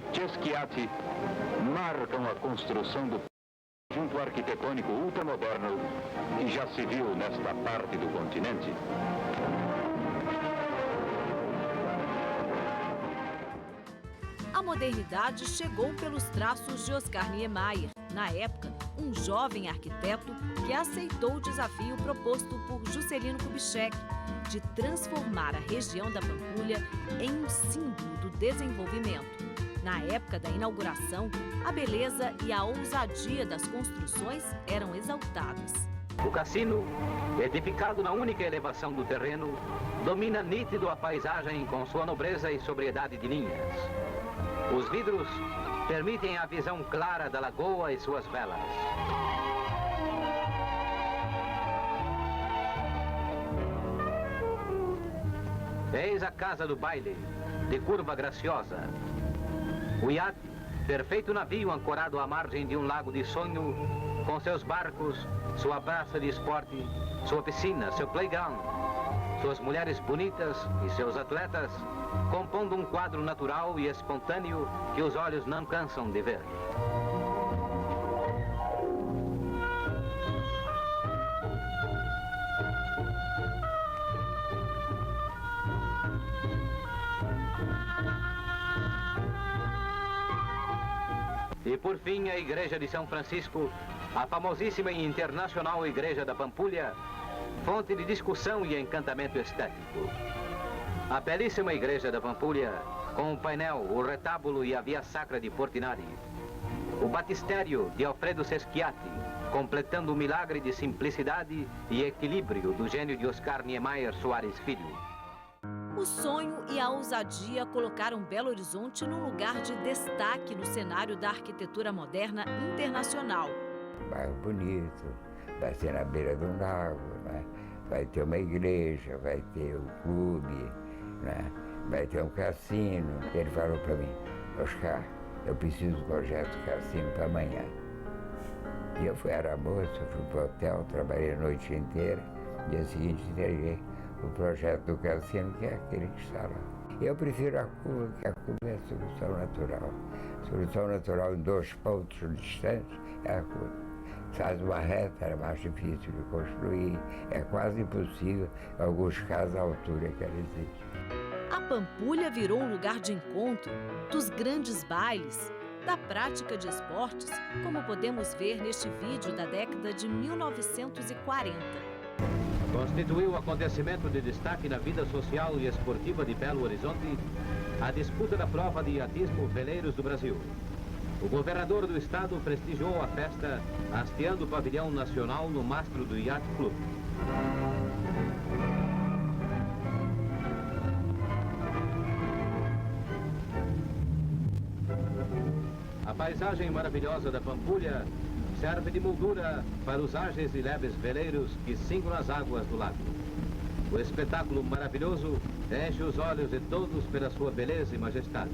Schiatti marcam a construção do conjunto arquitetônico ultramoderno que já se viu nesta parte do continente. A modernidade chegou pelos traços de Oscar Niemeyer, na época, um jovem arquiteto que aceitou o desafio proposto por Juscelino Kubitschek de transformar a região da Pampulha em um símbolo do desenvolvimento. Na época da inauguração, a beleza e a ousadia das construções eram exaltadas. O cassino, edificado na única elevação do terreno, domina nítido a paisagem com sua nobreza e sobriedade de linhas. Os vidros permitem a visão clara da lagoa e suas velas. Eis a casa do baile, de curva graciosa. O iate, perfeito navio ancorado à margem de um lago de sonho, com seus barcos, sua praça de esporte, sua piscina, seu playground, suas mulheres bonitas e seus atletas, compondo um quadro natural e espontâneo que os olhos não cansam de ver. E por fim, a Igreja de São Francisco, a famosíssima e internacional Igreja da Pampulha, fonte de discussão e encantamento estético. A belíssima Igreja da Pampulha, com o painel, o retábulo e a via sacra de Portinari. O batistério de Alfredo Schiatti, completando o milagre de simplicidade e equilíbrio do gênio de Oscar Niemeyer Soares Filho. O sonho e a ousadia colocaram Belo Horizonte num lugar de destaque no cenário da arquitetura moderna internacional. Bairro bonito, vai ser na beira de um lago, né? Vai ter uma igreja, vai ter um clube, né? Vai ter um cassino. Ele falou para mim, Oscar, eu preciso do projeto do cassino para amanhã. E eu fui à moça, fui para o hotel, trabalhei a noite inteira, dia seguinte entreguei o projeto do cassino, que é aquele que está lá. Eu prefiro a curva, que a curva é a solução natural. Solução natural em 2 pontos distantes é a curva. Faz uma reta, é mais difícil de construir, é quase impossível, em alguns casos, a altura que ela existe. A Pampulha virou um lugar de encontro dos grandes bailes, da prática de esportes, como podemos ver neste vídeo da década de 1940. Constituiu o acontecimento de destaque na vida social e esportiva de Belo Horizonte a disputa da prova de iatismo Veleiros do Brasil. O governador do estado prestigiou a festa hasteando o pavilhão nacional no mastro do Yacht Club. A paisagem maravilhosa da Pampulha serve de moldura para os ágeis e leves veleiros que cingam as águas do lago. O espetáculo maravilhoso enche os olhos de todos pela sua beleza e majestade.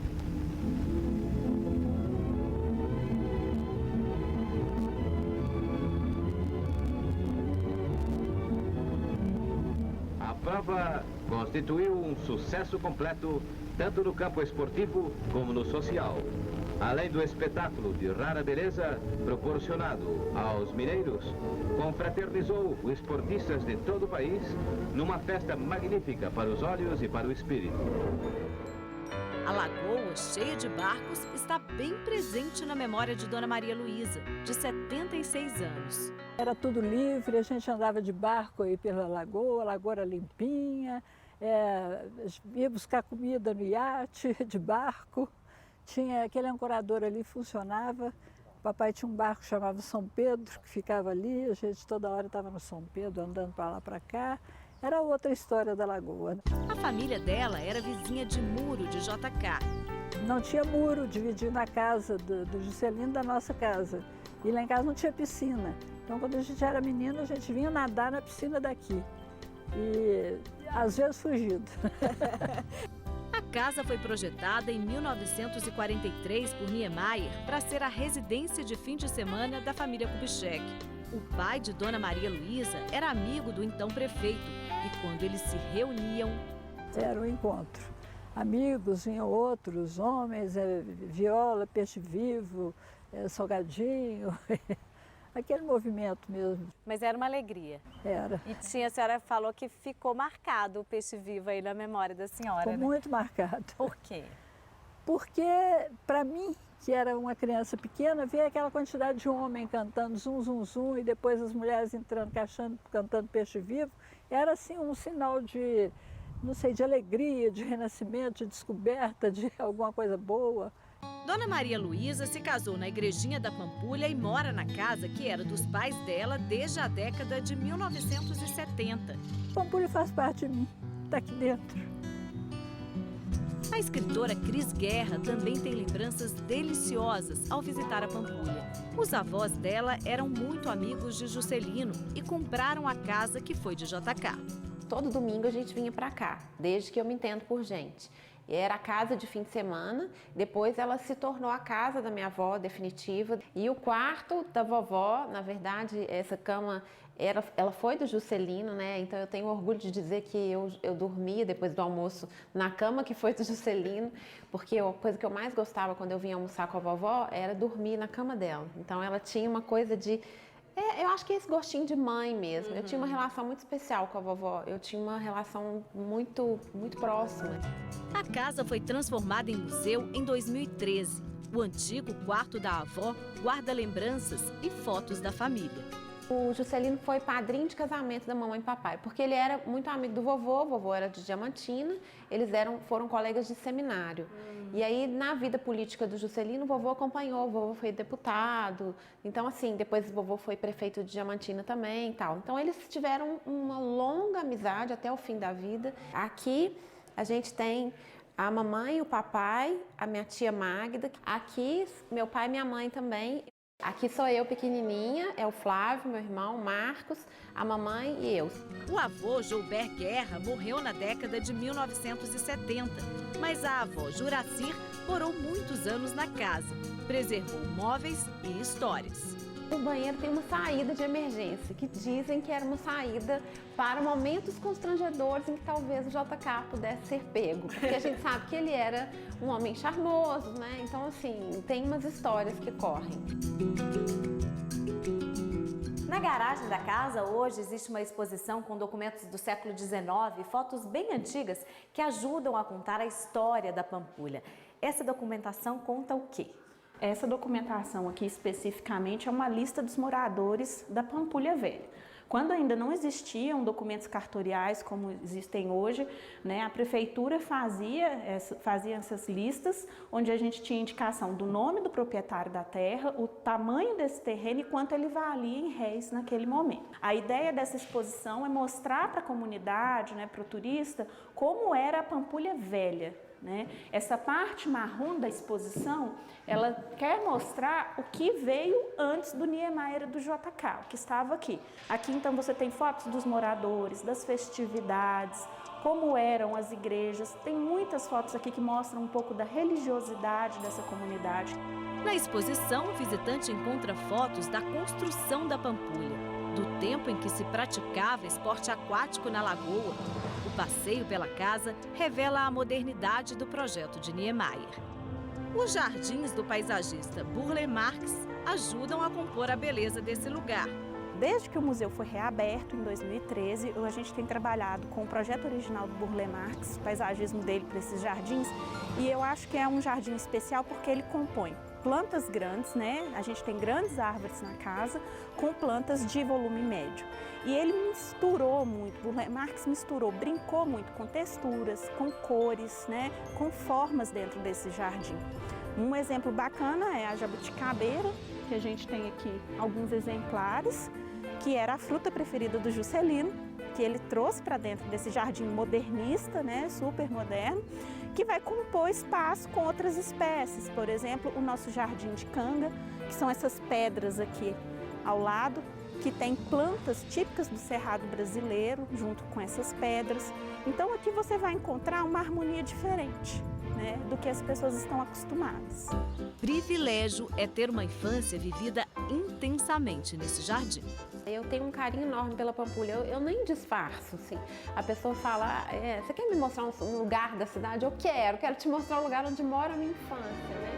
A prova constituiu um sucesso completo, tanto no campo esportivo como no social. Além do espetáculo de rara beleza proporcionado aos mineiros, confraternizou os esportistas de todo o país numa festa magnífica para os olhos e para o espírito. A lagoa, cheia de barcos, está bem presente na memória de Dona Maria Luísa, de 76 anos. Era tudo livre, a gente andava de barco aí pela lagoa, a lagoa era limpinha, ia buscar comida no iate, de barco. Tinha aquele ancorador ali, funcionava. O papai tinha um barco que chamava São Pedro, que ficava ali, a gente toda hora estava no São Pedro, andando para lá para cá. Era outra história da lagoa. A família dela era vizinha de muro de JK. Não tinha muro dividindo a casa do Juscelino da nossa casa. E lá em casa não tinha piscina. Então, quando a gente era menino, a gente vinha nadar na piscina daqui. E às vezes fugido. A casa foi projetada em 1943 por Niemeyer para ser a residência de fim de semana da família Kubitschek. O pai de Dona Maria Luísa era amigo do então prefeito e quando eles se reuniam... Era um encontro. amigos, vinham outros homens, viola, peixe-vivo, salgadinho, aquele movimento mesmo. Mas era uma alegria. Era. E a senhora falou que ficou marcado o peixe-vivo aí na memória da senhora, Ficou né? muito marcado. Por quê? Porque, para mim, que era uma criança pequena, ver aquela quantidade de homem cantando zum, zum, zum, e depois as mulheres entrando, cantando peixe-vivo, era assim um sinal de, não sei, de alegria, de renascimento, de descoberta, de alguma coisa boa. Dona Maria Luísa se casou na Igrejinha da Pampulha e mora na casa que era dos pais dela desde a década de 1970. Pampulha faz parte de mim, está aqui dentro. A escritora Cris Guerra também tem lembranças deliciosas ao visitar a Pampulha. Os avós dela eram muito amigos de Juscelino e compraram a casa que foi de JK. Todo domingo a gente vinha para cá, desde que eu me entendo por gente. Era a casa de fim de semana, depois ela se tornou a casa da minha avó definitiva. E o quarto da vovó, na verdade, essa cama, ela foi do Juscelino, né? Então eu tenho orgulho de dizer que eu dormia depois do almoço na cama que foi do Juscelino, porque a coisa que eu mais gostava quando eu vinha almoçar com a vovó era dormir na cama dela. Então ela tinha uma coisa de... eu acho que é esse gostinho de mãe mesmo. Eu tinha uma relação muito especial com a vovó. Eu tinha uma relação muito próxima. A casa foi transformada em museu em 2013. O antigo quarto da avó guarda lembranças e fotos da família. O Juscelino foi padrinho de casamento da mamãe e papai, porque ele era muito amigo do vovô, o vovô era de Diamantina, eles foram colegas de seminário. E aí, na vida política do Juscelino, o vovô acompanhou, o vovô foi deputado, então assim, depois o vovô foi prefeito de Diamantina também e tal. Então eles tiveram uma longa amizade até o fim da vida. Aqui a gente tem a mamãe, o papai, a minha tia Magda, aqui meu pai e minha mãe também. Aqui sou eu pequenininha, é o Flávio, meu irmão, o Marcos, a mamãe e eu. O avô, Joubert Guerra, morreu na década de 1970, mas a avó, Juracir, morou muitos anos na casa, preservou móveis e histórias. O banheiro tem uma saída de emergência, que dizem que era uma saída para momentos constrangedores em que talvez o JK pudesse ser pego. Porque a gente sabe que ele era um homem charmoso, né? Então, assim, tem umas histórias que correm. Na garagem da casa, hoje, existe uma exposição com documentos do século XIX e fotos bem antigas que ajudam a contar a história da Pampulha. Essa documentação conta o quê? Essa documentação aqui especificamente é uma lista dos moradores da Pampulha Velha. Quando ainda não existiam documentos cartoriais como existem hoje, né, a prefeitura fazia essas listas, onde a gente tinha indicação do nome do proprietário da terra, o tamanho desse terreno e quanto ele valia em réis naquele momento. A ideia dessa exposição é mostrar para a comunidade, né, para o turista, como era a Pampulha Velha. Né? Essa parte marrom da exposição, ela quer mostrar o que veio antes do Niemeyer do JK, o que estava aqui. Aqui então você tem fotos dos moradores, das festividades, como eram as igrejas. Tem muitas fotos aqui que mostram um pouco da religiosidade dessa comunidade. Na exposição, o visitante encontra fotos da construção da Pampulha, do tempo em que se praticava esporte aquático na lagoa. O passeio pela casa revela a modernidade do projeto de Niemeyer. Os jardins do paisagista Burle Marx ajudam a compor a beleza desse lugar. Desde que o museu foi reaberto em 2013, a gente tem trabalhado com o projeto original do Burle Marx, o paisagismo dele para esses jardins, e eu acho que é um jardim especial porque ele compõe plantas grandes, né? A gente tem grandes árvores na casa com plantas de volume médio. E ele misturou muito, Burle Marx brincou muito com texturas, com cores, né? Com formas dentro desse jardim. Um exemplo bacana é a jabuticabeira, que a gente tem aqui alguns exemplares, que era a fruta preferida do Juscelino, que ele trouxe para dentro desse jardim modernista, né, super moderno, que vai compor espaço com outras espécies. Por exemplo, o nosso jardim de canga, que são essas pedras aqui ao lado, que tem plantas típicas do Cerrado brasileiro, junto com essas pedras. Então aqui você vai encontrar uma harmonia diferente, né, do que as pessoas estão acostumadas. Privilégio é ter uma infância vivida intensamente nesse jardim. Eu tenho um carinho enorme pela Pampulha, eu nem disfarço, assim. A pessoa fala, você quer me mostrar um lugar da cidade? Eu quero te mostrar o lugar onde mora a minha infância, né?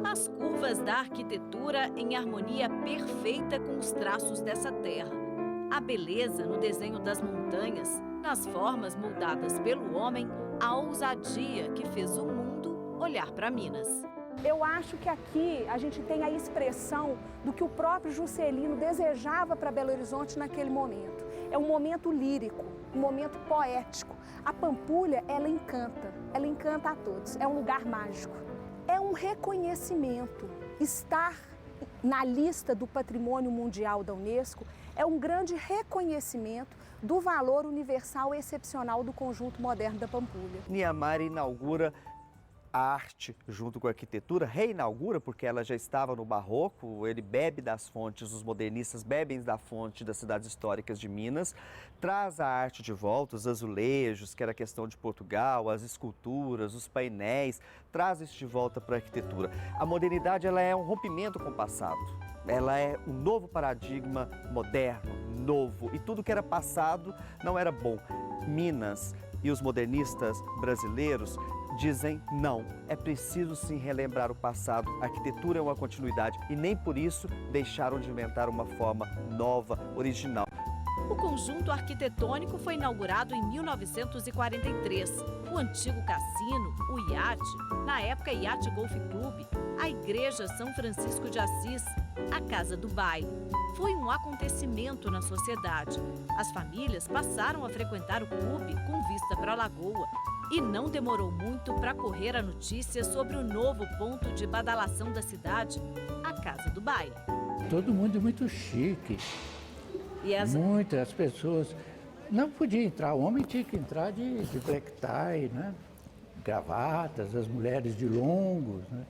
As curvas da arquitetura em harmonia perfeita com os traços dessa terra. A beleza no desenho das montanhas, nas formas moldadas pelo homem, a ousadia que fez o mundo olhar para Minas. Eu acho que aqui a gente tem a expressão do que o próprio Juscelino desejava para Belo Horizonte naquele momento. É um momento lírico, um momento poético. A Pampulha, ela encanta a todos, é um lugar mágico. É um reconhecimento. Estar na lista do Patrimônio Mundial da Unesco é um grande reconhecimento do valor universal e excepcional do conjunto moderno da Pampulha. Niemeyer inaugura a arte junto com a arquitetura, reinaugura porque ela já estava no barroco, ele bebe das fontes, os modernistas bebem da fonte das cidades históricas de Minas, traz a arte de volta, os azulejos, que era questão de Portugal, as esculturas, os painéis, traz isso de volta para a arquitetura. A modernidade, ela é um rompimento com o passado, ela é um novo paradigma moderno, novo, e tudo que era passado não era bom. Minas e os modernistas brasileiros dizem não, é preciso sim relembrar o passado, a arquitetura é uma continuidade e nem por isso deixaram de inventar uma forma nova, original. O conjunto arquitetônico foi inaugurado em 1943. O antigo cassino, o iate, na época Iate Golf Club, a Igreja São Francisco de Assis, a Casa do Baile. Foi um acontecimento na sociedade. As famílias passaram a frequentar o clube com vista para a lagoa. E não demorou muito para correr a notícia sobre o novo ponto de badalação da cidade, a Casa do Baile. Todo mundo muito chique. Muitas pessoas não podiam entrar, o homem tinha que entrar de black tie, né? Gravatas, as mulheres de longos, né?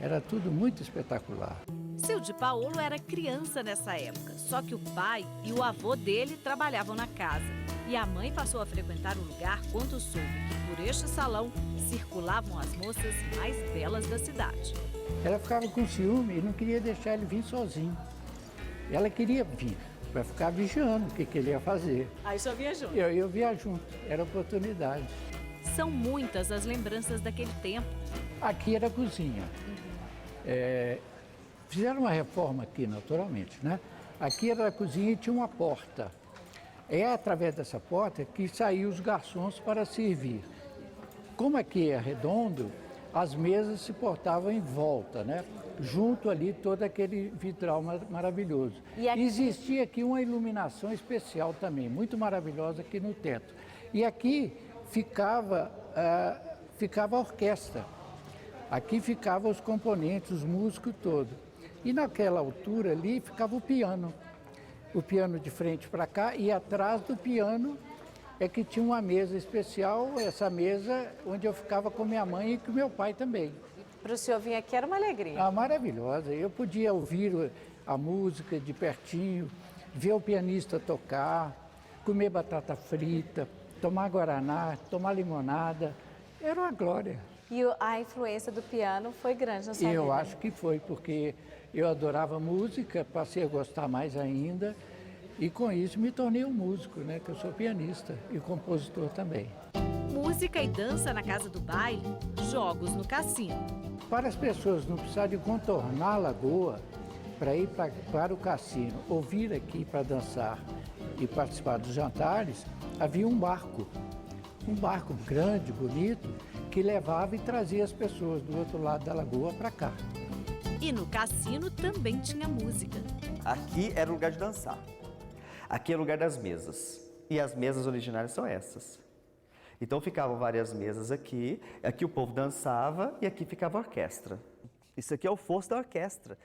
Era tudo muito espetacular. Seu de Paolo era criança nessa época, só que o pai e o avô dele trabalhavam na casa. E a mãe passou a frequentar o lugar quando soube que por este salão circulavam as moças mais belas da cidade. Ela ficava com ciúme e não queria deixar ele vir sozinho. Ela queria vir para ficar vigiando o que ele ia fazer. Aí só via junto? Eu via junto, era oportunidade. São muitas as lembranças daquele tempo. Aqui era a cozinha. Fizeram uma reforma aqui, naturalmente, né? Aqui era a cozinha e tinha uma porta. É através dessa porta que saíam os garçons para servir. Como aqui é redondo, as mesas se portavam em volta, né? Junto ali todo aquele vitral maravilhoso. E aqui... Existia aqui uma iluminação especial também, muito maravilhosa aqui no teto. E aqui ficava a orquestra. Aqui ficavam os componentes, os músicos todos. E naquela altura ali ficava o piano de frente para cá, e atrás do piano é que tinha uma mesa especial, essa mesa onde eu ficava com minha mãe e com meu pai também. Para o senhor vir aqui era uma alegria. Maravilhosa. Eu podia ouvir a música de pertinho, ver o pianista tocar, comer batata frita, tomar guaraná, tomar limonada. Era uma glória. E a influência do piano foi grande na sua vida? Eu acho que foi, porque eu adorava música, passei a gostar mais ainda e com isso me tornei um músico, né? Que eu sou pianista e compositor também. Música e dança na Casa do Baile, jogos no cassino. Para as pessoas não precisarem contornar a lagoa para ir para o cassino ou vir aqui para dançar e participar dos jantares, havia um barco grande, bonito, que levava e trazia as pessoas do outro lado da lagoa para cá. E no cassino também tinha música. Aqui era o lugar de dançar. Aqui é o lugar das mesas. E as mesas originárias são essas. Então ficavam várias mesas aqui o povo dançava e aqui ficava a orquestra. Isso aqui é o fosso da orquestra.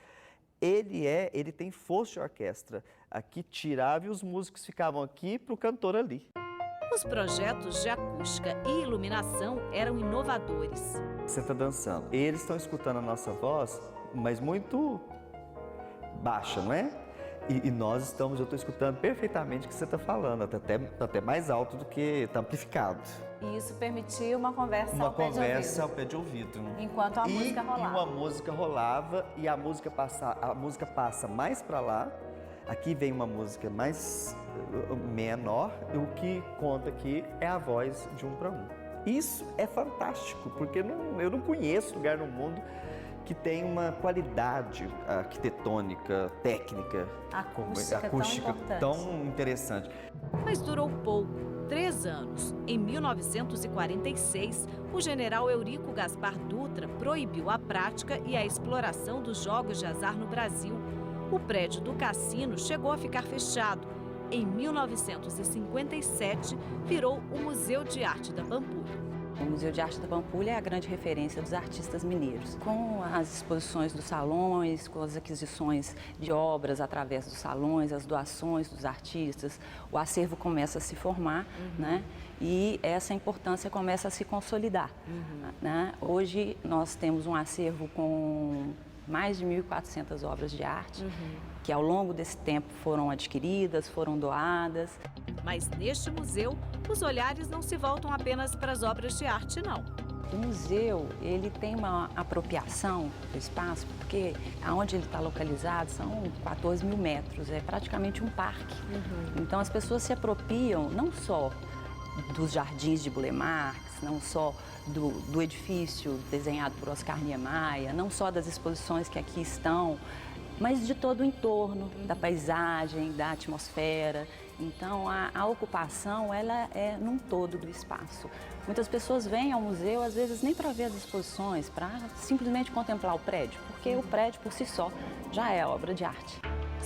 Ele tem fosso de orquestra. Aqui tirava e os músicos ficavam aqui para o cantor ali. Os projetos de acústica e iluminação eram inovadores. Você está dançando, eles estão escutando a nossa voz, mas muito baixa, não é? E nós estamos, eu estou escutando perfeitamente o que você está falando, até mais alto do que está amplificado. E isso permitia uma conversa Uma ao pé de ouvido. conversa ao pé de ouvido. Enquanto a música rolava. E uma música rolava e a música passa mais para lá. Aqui vem uma música mais menor e o que conta aqui é a voz de um para um. Isso é fantástico, porque eu não conheço lugar no mundo que tem uma qualidade arquitetônica, técnica, acústica tão interessante. Mas durou pouco, 3 anos. Em 1946, o general Eurico Gaspar Dutra proibiu a prática e a exploração dos jogos de azar no Brasil. O prédio do cassino chegou a ficar fechado. Em 1957, virou o Museu de Arte da Pampulha. O Museu de Arte da Pampulha é a grande referência dos artistas mineiros. Com as exposições dos salões, com as aquisições de obras através dos salões, as doações dos artistas, o acervo começa a se formar, né? E essa importância começa a se consolidar. Né? Hoje nós temos um acervo com mais de 1.400 obras de arte, que ao longo desse tempo foram adquiridas, foram doadas. Mas neste museu, os olhares não se voltam apenas para as obras de arte, não. O museu, ele tem uma apropriação do espaço, porque aonde ele está localizado são 14 mil metros, é praticamente um parque. Então as pessoas se apropriam não só dos jardins de Burle Marx, não só do edifício desenhado por Oscar Niemeyer, não só das exposições que aqui estão, mas de todo o entorno, da paisagem, da atmosfera. Então, a ocupação, ela é num todo do espaço. Muitas pessoas vêm ao museu, às vezes, nem para ver as exposições, para simplesmente contemplar o prédio, porque o prédio, por si só, já é obra de arte.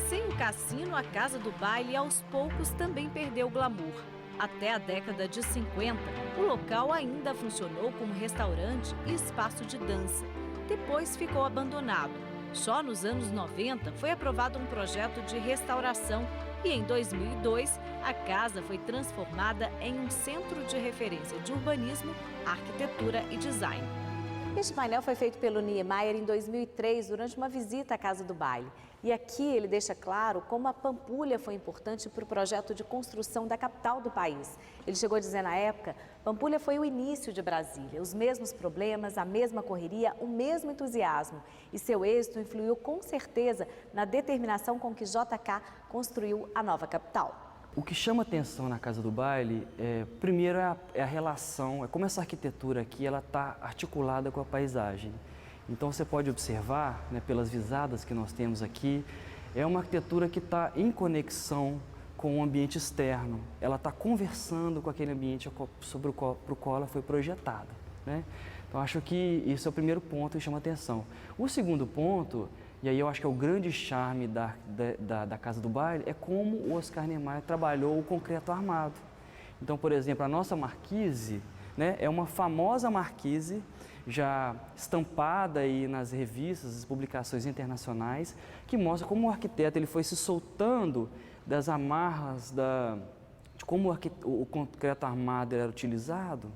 Sem o cassino, a Casa do Baile, aos poucos, também perdeu o glamour. Até a década de 50, o local ainda funcionou como restaurante e espaço de dança. Depois ficou abandonado. Só nos anos 90 foi aprovado um projeto de restauração e em 2002 a casa foi transformada em um centro de referência de urbanismo, arquitetura e design. Este painel foi feito pelo Niemeyer em 2003 durante uma visita à Casa do Baile. E aqui ele deixa claro como a Pampulha foi importante para o projeto de construção da capital do país. Ele chegou a dizer na época, Pampulha foi o início de Brasília, os mesmos problemas, a mesma correria, o mesmo entusiasmo. E seu êxito influiu com certeza na determinação com que JK construiu a nova capital. O que chama atenção na Casa do Baile, primeiro é a relação, é como essa arquitetura aqui ela está articulada com a paisagem. Então você pode observar, né, pelas visadas que nós temos aqui, é uma arquitetura que está em conexão com o ambiente externo. Ela está conversando com aquele ambiente sobre o qual ela foi projetada, né? Então acho que isso é o primeiro ponto que chama atenção. O segundo ponto, e aí eu acho que é o grande charme da Casa do Baile, é como o Oscar Niemeyer trabalhou o concreto armado. Então, por exemplo, a nossa marquise, né, é uma famosa marquise já estampada aí nas revistas, as publicações internacionais, que mostra como o arquiteto ele foi se soltando das amarras de como o concreto armado era utilizado,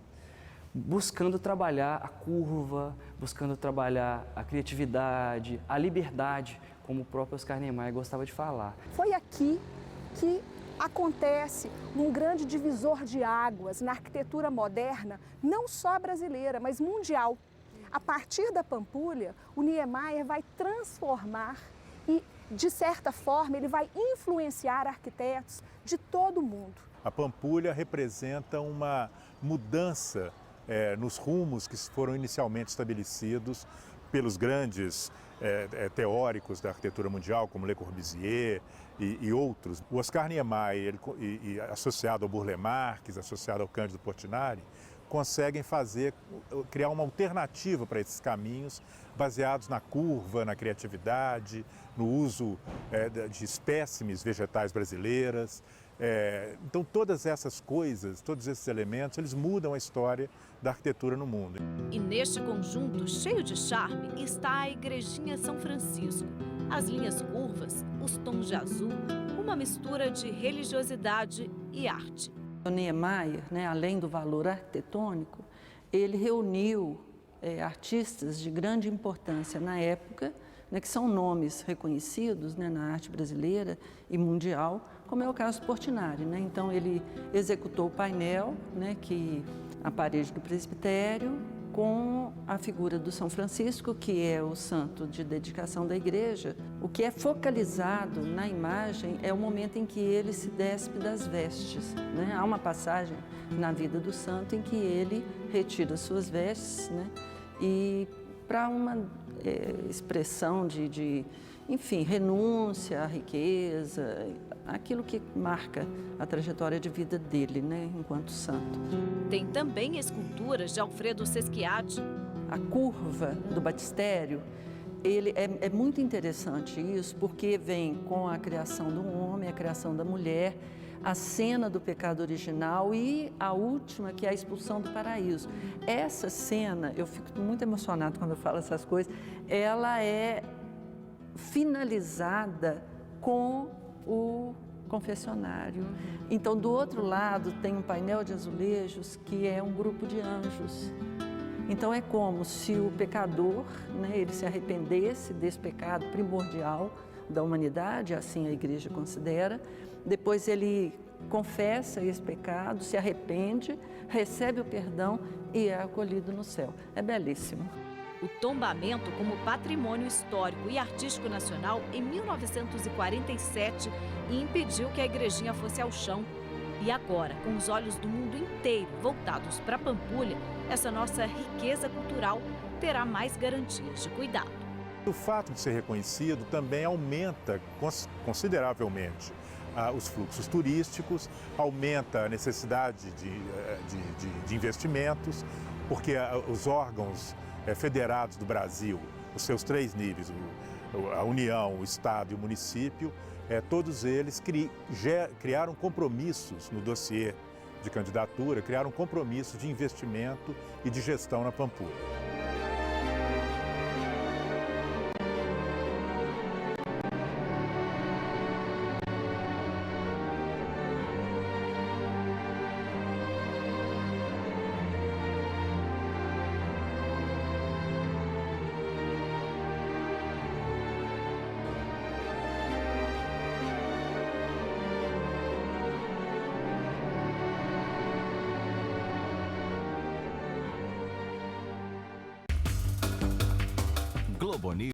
buscando trabalhar a curva, buscando trabalhar a criatividade, a liberdade, como o próprio Oscar Niemeyer gostava de falar. Foi aqui que acontece um grande divisor de águas na arquitetura moderna, não só brasileira, mas mundial. A partir da Pampulha, o Niemeyer vai transformar e, de certa forma, ele vai influenciar arquitetos de todo o mundo. A Pampulha representa uma mudança nos rumos que foram inicialmente estabelecidos pelos grandes teóricos da arquitetura mundial, como Le Corbusier e outros. O Oscar Niemeyer, associado ao Burle Marx, associado ao Cândido Portinari, conseguem criar uma alternativa para esses caminhos, baseados na curva, na criatividade, no uso de espécimes vegetais brasileiras. Então todas essas coisas, todos esses elementos, eles mudam a história da arquitetura no mundo. E neste conjunto cheio de charme está a Igrejinha São Francisco. As linhas curvas, os tons de azul, uma mistura de religiosidade e arte. O Niemeyer, né, além do valor arquitetônico, ele reuniu artistas de grande importância na época, né, que são nomes reconhecidos, né, na arte brasileira e mundial, como é o caso do Portinari, né? Então ele executou o painel, né, a parede do presbitério, com a figura do São Francisco, que é o santo de dedicação da igreja. O que é focalizado na imagem é o momento em que ele se despe das vestes, né? Há uma passagem na vida do santo em que ele retira suas vestes, né? E para uma expressão enfim, renúncia à riqueza, aquilo que marca a trajetória de vida dele, né, enquanto santo. Tem também esculturas de Alfredo Seschiati. A curva do batistério, é muito interessante isso, porque vem com a criação do homem, a criação da mulher, a cena do pecado original e a última, que é a expulsão do paraíso. Essa cena, eu fico muito emocionada quando eu falo essas coisas, ela é finalizada com o confessionário. Então, do outro lado, tem um painel de azulejos que é um grupo de anjos. Então, é como se o pecador, né, ele se arrependesse desse pecado primordial da humanidade, assim a igreja considera, depois ele confessa esse pecado, se arrepende, recebe o perdão e é acolhido no céu. É belíssimo. O tombamento como patrimônio histórico e artístico nacional em 1947 impediu que a igrejinha fosse ao chão. E agora, com os olhos do mundo inteiro voltados para Pampulha, essa nossa riqueza cultural terá mais garantias de cuidado. O fato de ser reconhecido também aumenta consideravelmente os fluxos turísticos, aumenta a necessidade de investimentos, porque os órgãos federados do Brasil, os seus 3 níveis, a União, o Estado e o município, todos eles criaram compromissos no dossiê de candidatura, criaram compromissos de investimento e de gestão na Pampulha. Globo News.